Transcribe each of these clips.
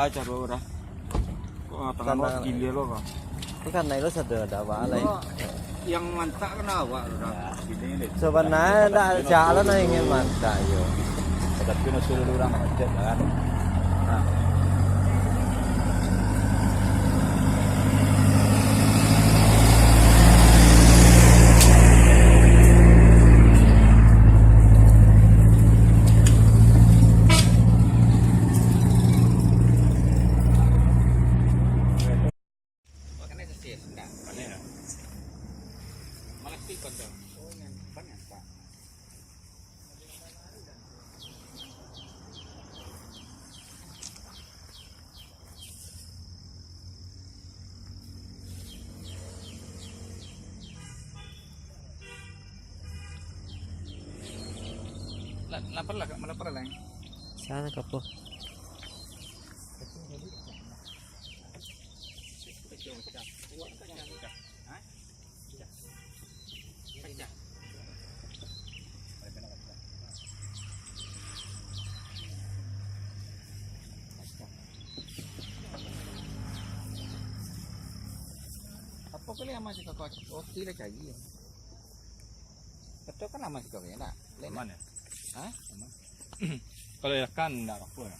aja lo udah. Kok tengah gile lo kok. Bukan naik lo sadar ada apa lagi. Yang mantak kenapa udah sini nih. Sebenarnya ada jalan yang ingin mantak yo. Tapi suruh orang aja kan. Nah. Lapar lah, melapar lah. Sana kapo. Apa kali yang masih kau oke lah cagi. Betul kan masih kau ya nak? Mana? Hah? Kalau ya kan enggak apa ya.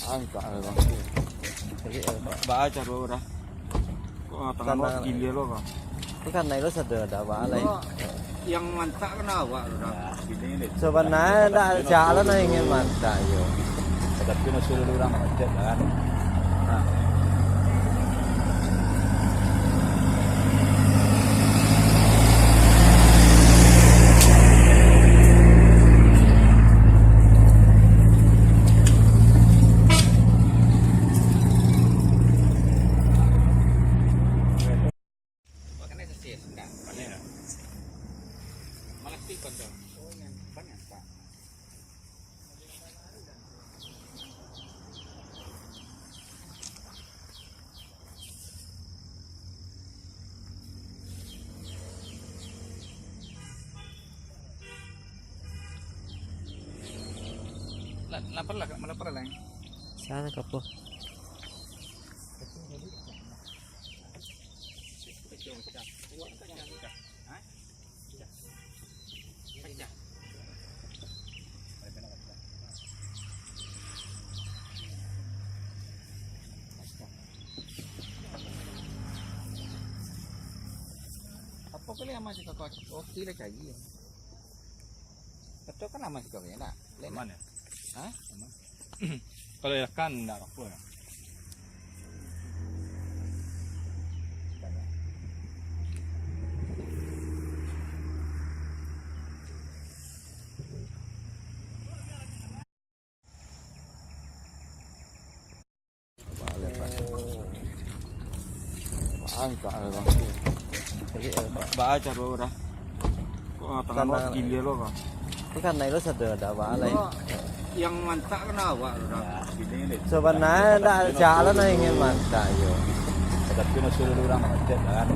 Angka bang. Baca lo udah. Kok tengah gile lo kok. Bukan naik lo sadar ada apa lagi. Yang mantak kenapa udah sini nih. Sebenarnya ada jalan yang ingin mantak yo. Tapi suruh orang aja kan. Nah. Lapar lah, melapar lah. Sana kapo. Apa kali yang masih kau oke lah cagi. Betul kan masih kau ya nak? Mana? Hah? Kalau ya kan enggak apa ya. Angka bang. Baca lo udah. Kok tengah gile lo kok. Bukan naik lo sadar ada apa lagi. Yang mantak kenapa udah sini nih. Sebenarnya ada jalan yang ingin mantak yo. Tapi suruh orang aja kan.